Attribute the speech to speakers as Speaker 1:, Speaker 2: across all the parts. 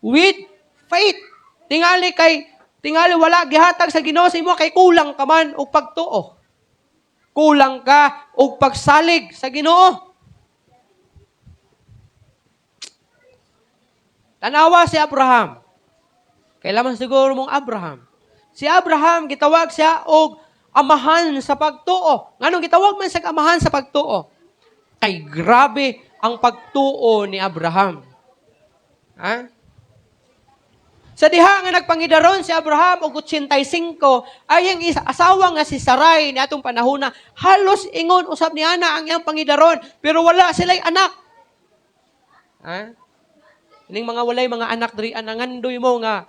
Speaker 1: With faith. Tingali wala gihatag sa Ginoo sa imo kay kulang ka man og pagtuo. Kulang ka og pagsalig sa Ginoo. Tanawa si Abraham. Kailangan siguro mong Abraham. Si Abraham, gitawag siya og amahan sa pagtuo. Nganong gitawag man siya amahan sa pagtuo? Kay grabe ang pagtuo ni Abraham. Ha? Sa diha nga nagpangidaron si Abraham og 85, ay ang asawa nga si Sarai ni atong panahona, halos ingon usab ni ana ang iyang pangidaron, pero wala sila'y anak. Ha? Ining mga walay mga anak diri anangandoy mo nga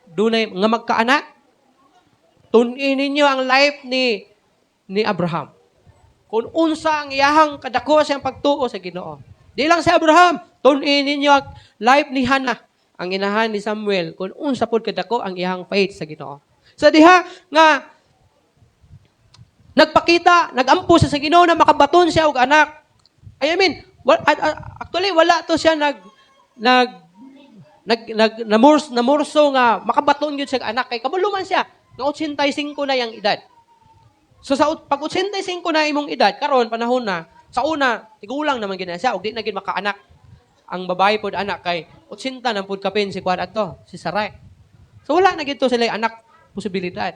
Speaker 1: dunay nga magkaanak. Tun-in ninyo ang life ni Abraham. Kung unsa ang iyahang kadako siyang pagtuo sa Ginoo. Di lang si Abraham, tun-in ninyo ang life ni Hannah, ang inahan ni Samuel, kung unsa pod kadako ang iyahang faith sa Ginoo. Sa diha nga nagpakita, nagampo siya sa Ginoo na makabaton siya og anak. Actually wala to siya namurso nga makabaton gyud siya anak kay kabuluman siya nga 85 na yang edad. So sa pag 85 na imong edad karon panahon na sa una tigulang naman gina siya ug di na gid makaanak. Ang babae pod anak kay 80 na pod kapin si kuan adto si Sarai. So wala na gid to sila anak posibilidad.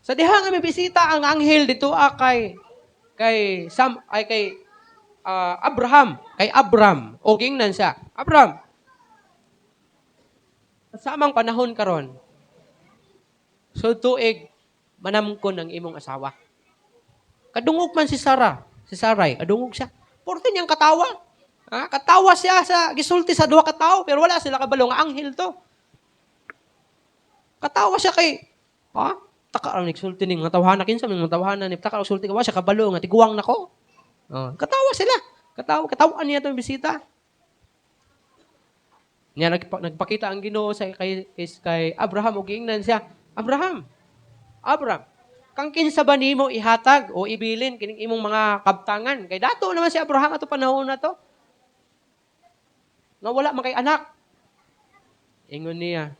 Speaker 1: Sa diha nga may bisita ang anghel dito kay Abram o gingnan siya. Abram, sa amang panahon karon, so tuig, manamkon ang imong asawa. Kadungog man si Sarai, kadungog siya. Porte niyang katawa. Ha? Katawa siya sa gisulti sa duha ka tawo, pero wala sila kabalo nga anghel to. Katawa siya kay, taka ang nagsulti ning mga tawhana kinsa mga tawhana ni taka sulti ka siya kabalo nga tiguwang nako. Katawa sila. Katawaan niya tong bisita. Niya nagpakita ang Ginoo sa kay Abraham ug giingnan siya. Abraham, kang kinsa ba nimo ihatag o ibilin kining imong mga kabtangan? Kay dato naman si Abraham ato panahon na to. Nga wala man kay anak. Ingon niya,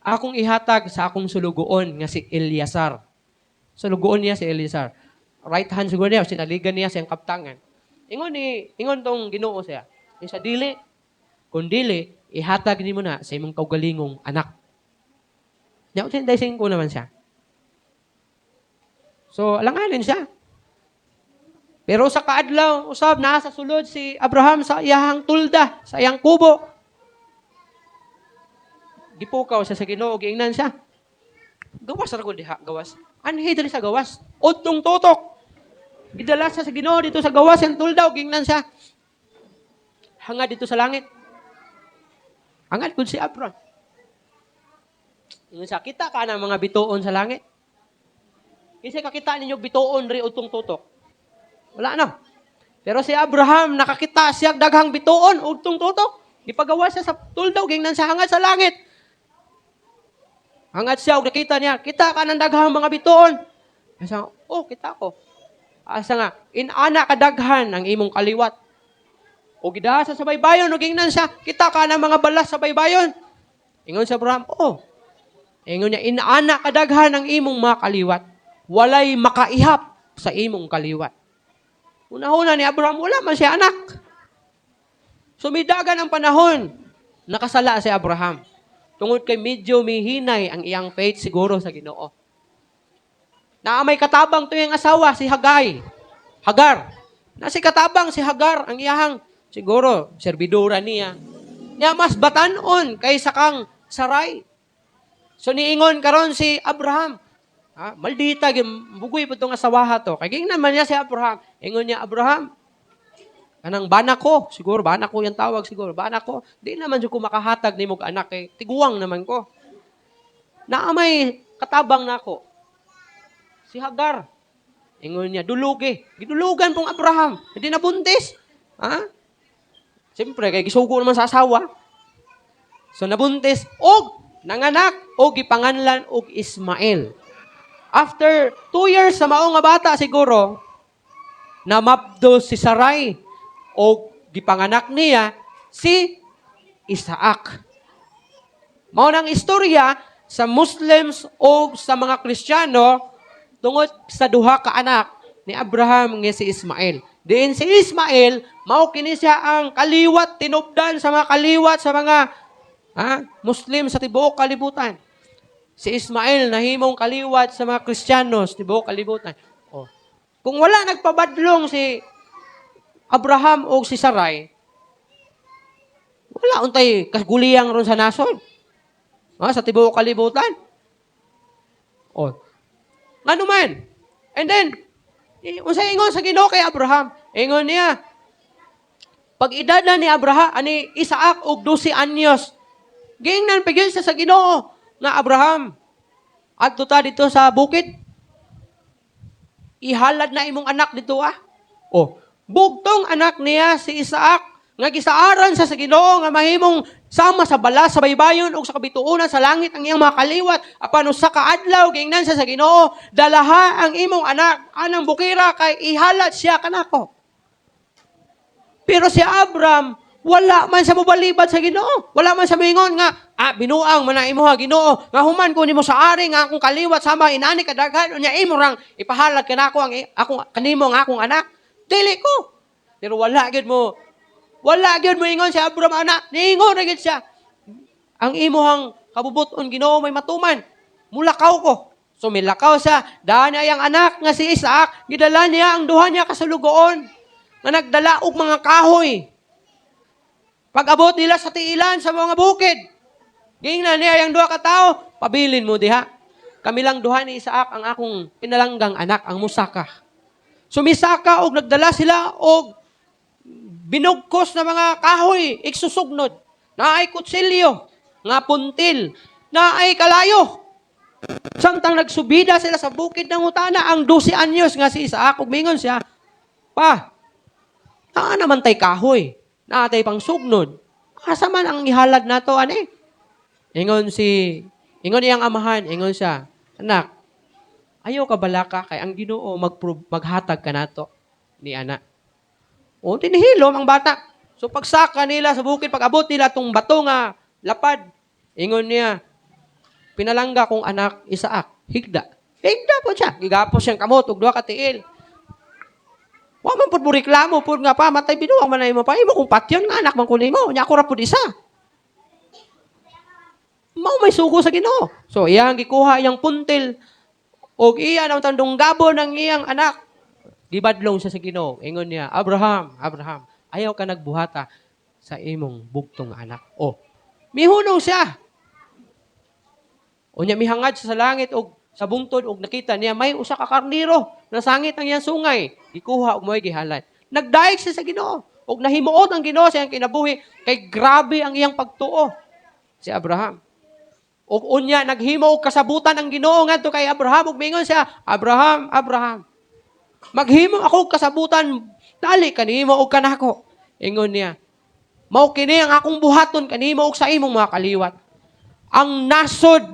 Speaker 1: akong ihatag sa akong sulugoon nga si Eliasar. Sulugoon niya si Eliasar. Right hand siguro niya, sinaligan niya siyang kaptangan. Ingon tong Ginoo siya. Sa dili, kung dili, ihatag nimo na sa imong kaugalingong anak. Nya 85 naman siya. So, alanganin siya. Pero sa kaadlaw, usab nasa sulod si Abraham sa iyahang tulda, sa iyang kubo. Gipukaw siya sa Ginoo, giingnan siya. Gawas ra gud diha, gawas. Anhi diri sa gawas. Udtong tutok. Gidala siya sa Ginoo dito sa gawas ang tulda, giingnan siya. Hangad dito sa langit. Hangad gud si Abraham. Ingon siya, kita ka ng mga bituon sa langit. Kasi kakita ninyo bituon ri utong tutok. Wala na. Pero si Abraham, nakakita siya daghang bituon, utong tutok. Ipagawa siya sa tuldaw, gingnan siya hangad sa langit. Hangad siya, nakita niya, kita ka ng daghang mga bituon. Asa, kita ko. Asa nga, inana kadaghan ang imong kaliwat. O gidasa sa baybayon, o gingnan siya, kita ka ng mga balas sa baybayon. Ingon sa Abraham, Ingon niya, inana kadaghan ang imong mga kaliwat. Walay makaihap sa imong kaliwat. Una-una ni Abraham, wala man siya anak. Sumidagan ang panahon, nakasala si Abraham. Tungod kay medyo mihinay ang iyang faith siguro sa Ginoo. Naamay katabang to yung asawa, si Hagar. Nasi katabang si Hagar, ang iyahang siguro, servidora niya. Niya mas batanon kaysa kang Sarai. So niingon karon si Abraham, maldita, bugoy po itong asawaha to. Kaya gingnan man niya si Abraham. Ingon niya, Abraham, kanang bana ko, siguro, bana ko yung tawag siguro, bana ko, di naman siya ko makahatag ni mong anak, eh, tiguang naman ko. Naamay katabang na ako. Si Hagar, ingon niya, dulugi. Gidulugan pong Abraham, hindi nabuntis. Siyempre, kaya gisugo naman sa asawa. So nabuntis, nanganak, gipanganlan, Ismael. After 2 years sa maong nga bata siguro, namabdo si Sarai o gipanganak niya si Isaac. Mao nang istorya sa Muslims o sa mga Kristiyano tungod sa duha ka anak ni Abraham nga si Ismael. Diin si Ismael, mao kini siya ang kaliwat tinubdan sa mga kaliwat sa mga Muslim sa tibuok kalibutan. Si Ismael nahimong kaliwat sa mga Kristiyano sa tibuok kalibutan. Oh. Kung wala nagpabadlong si Abraham o si Sarai, wala untay kaguliyang ron sa nasod. Sa tibuok kalibutan. Oh. Ngano man. And then, unsay ingon sa Ginoo kay Abraham? Ingon niya, pag edad na ni Abraham, ani Isaac og 12 anyos, gingnan pagyon siya sa Ginoo nga Abraham. Adto ta dito sa bukid. Ihalad na imong anak dito Oh, bugtong anak niya si Isaac nga gisaaran sa Ginoo nga mahimong sama sa balas sa baybayon ug sa kabituonan sa langit ang iyang mga kaliwat apan usa ka adlaw gingnan sa Ginoo dalaha ang imong anak anang bukira kay ihalat siya kanako. Pero si Abraham wala man sa mobalibad sa Ginoo. Wala man sa mingon nga binuang man na imuha Ginoo nga human ko nimo sa ari nga akong kaliwat sama inani kadaghan unya imo rang ipahalat kanako ang akong kanimo nga akong anak. Dili ko. Pero wala gyud mo ingon si Abraham anak, niingon na gid siya. Ang imuhang kabubuton Ginoo may matuman. Mulakaw ko. So milakaw siya. Daan niya ang anak nga si Isaac, gidala niya ang duha niya kasulugoon nga nagdala og mga kahoy. Pag-abot nila sa tiilan sa mga bukid. Gingnan niya ang duha ka tawo, pabilin mo diha. Kami lang duha ni Isaac ang akong pinalanggang anak, ang musaka. Sumisaka og nagdala sila og binugkos na mga kahoy, iksusugnod. Naay kutsilyo, nga puntil, naay kalayo. Samtang nagsubida sila sa bukid ng utana, ang 12 anyos nga si Isaac, ug mingon siya, Pa, naa naman tay kahoy, naatay pang sugnod. Asa man ang ihalad nato ani? Ingon iyang amahan, ingon siya, anak, ayaw ka balaka kay ang Ginoo maghatag ka nato ni anak. O, tinihilom ang bata. So, pagsaka nila sa bukid, pag-abot nila itong bato nga lapad, ingon niya, pinalangga kong anak, Isaac, higda. Higda po siya. Gigapos siyang kamot, ug duha ka tiil. Wa man pud mo reklamo, pud nga pa, matay binuang man na imo pa. Imo kung patyon nga, anak man kunin mo. Nya ako ra pud isa. Mao may sugo sa Ginoo. So, iyang gikuha, iyang puntil, og iya ang tandong gabo ng iyang anak. Gibadlong siya sa Ginoo. Ingon niya, Abraham, ayaw ka nagbuhata sa imong bugtong anak. Oh, mihunong siya. O niya mihangad siya sa langit og sa bungtod og nakita niya may usa ka karniro na sangit ang iyang sungay. Ikuha og mo'y gihalad. Nagdaig siya sa Ginoo og nahimuot ang Ginoo sa iyang kinabuhi kay grabe ang iyang pagtuo si Abraham. Og unya naghimo og kasabutan ang Ginoo ngadto kay Abraham ug mingon siya, Abraham, maghimo ako kasabutan, dali kanimo og kanako. Ingon niya, mao kini ang akong buhaton kanimo og sa imong mga kaliwat. Ang nasod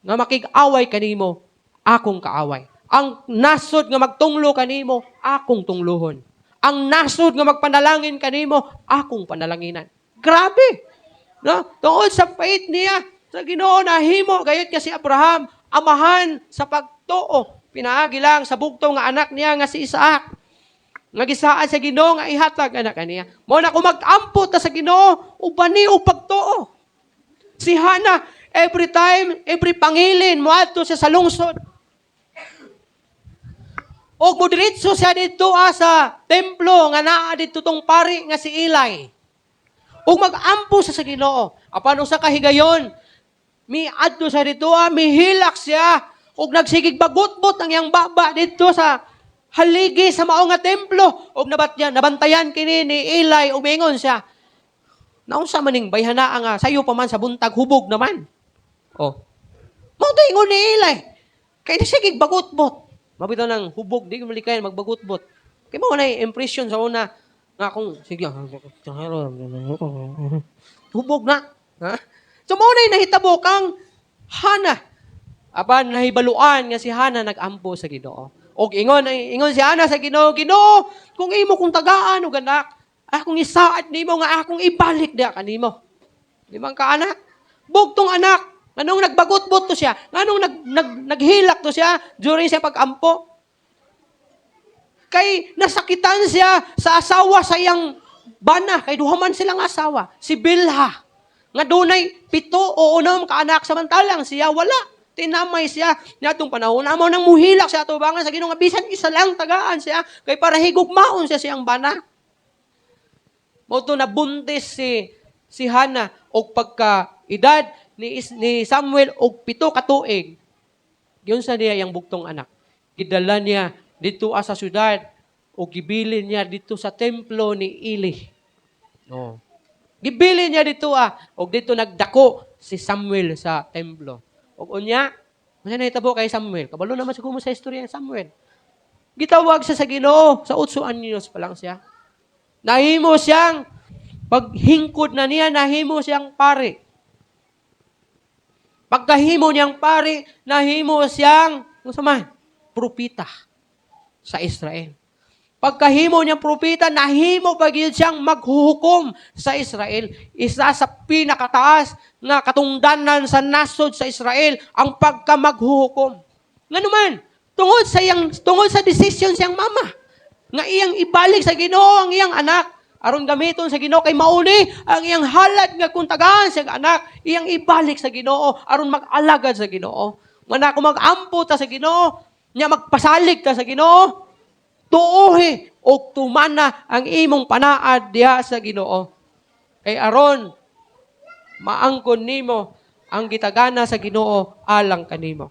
Speaker 1: nga makig-away kanimo, akong kaaway. Ang nasod nga magtunglo kanimo, akong tunglohon. Ang nasod nga magpanalangin kanimo, akong panalanginan. Grabe! No? Tungod sa faith niya, sa Ginoo nahimo gayud ka si Abraham, amahan sa pagtuo. Pinaagi lang sa bugtong nga anak niya nga si Isaac. Nga gisaan sa Ginoo nga ihatag anak niya. Mo na kumag-ampot ta sa Ginoo ubani og pagtuo. Si Hana every every pangilin moadto siya sa lungsod. Og mudiretso siya dito sa templo nga naa dito tong pari nga si Eli. Og mag-ampo sa Ginoo. Apan usa ka higayon, miadto siya dito mihilak siya. Og nagsigig bagutbot ang iyang baba dito sa haligi sa mao nga templo. Og nabantayan kini ni Eli og mingon siya, naunsa maning bayhana nga sayo pa man sa buntag hubog naman. Oh. Mao ingon ni Eli. Kay sigig bagutbot. Mabitaw ng hubog di malikayan magbagutbot. Kay mo na impression sa una nga akong sige hubog na. Ha? So mao na nahitabo kang Hana. Apan nahibaluan nga si Hana nag-ampo sa Ginoo. Og ingon si Hana sa Ginoo, Ginoo, kung imo kong tagaan og anak, akong isaad nimo nga akong ibalik dia kanimo. Limang kaanak. Bugtong anak. Nganong nagbagot-bot to siya? Nganong naghilak to siya during siya pag-ampo? Kay nasakitan siya sa asawa sa iyang bana. Kay duhaman silang asawa. Si Bilha. Nga dunay 7 o 6 kaanak samantalang siya wala. Tinamay siya. Niatong panahon amo nang muhilak siya atubangan sa Ginoo nga bisan isa lang tagaan siya kay para higugmaon siya siyang bana. Mao to nabuntis si Hana og pagka edad ni Samuel og 7 ka tuig. Giyon sa niya yang bugtong anak. Gidala niya dito sa syudad o gibilin niya dito sa templo ni Eli. No. Gibilin niya dito og dito nagdako si Samuel sa templo. Og unya, unya nahitabo kay Samuel. Kabalo naman siguro sa istorya ni Samuel. Gitawag siya sa Ginoo, sa 8 anyos pa lang siya. Nahimo siyang paghingkod na niya, nahimo siyang pare. Pagkahimo niyang pare, nahimo siyang propita sa Israel. Pagkahimo niyang propita, nahimo pagyud siyang maghuhukom sa Israel. Isa sa pinakataas nga katungdanan sa nasod sa Israel ang pagkamaghuhukom. Nganuman, tungod sa decision siyang mama, nga iyang ibalik sa Ginoo ang iyang anak, aron gamiton sa Ginoo kay mauli ang iyang halad nga kung tagaan siyang anak, iyang ibalik sa Ginoo aron mag-alagad sa Ginoo. Nga kung mag-ampo ta sa Ginoo, nya magpasalig ta sa Ginoo, tuohi o tumana ang imong panaad diha sa Ginoo. Kay aron maangkon nimo ang gitagana sa Ginoo alang kanimo.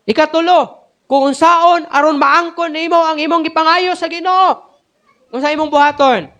Speaker 1: Ikatulo, kung unsaon aron maangkon nimo ang imong gipangayo sa Ginoo. Kung sa imong buhaton,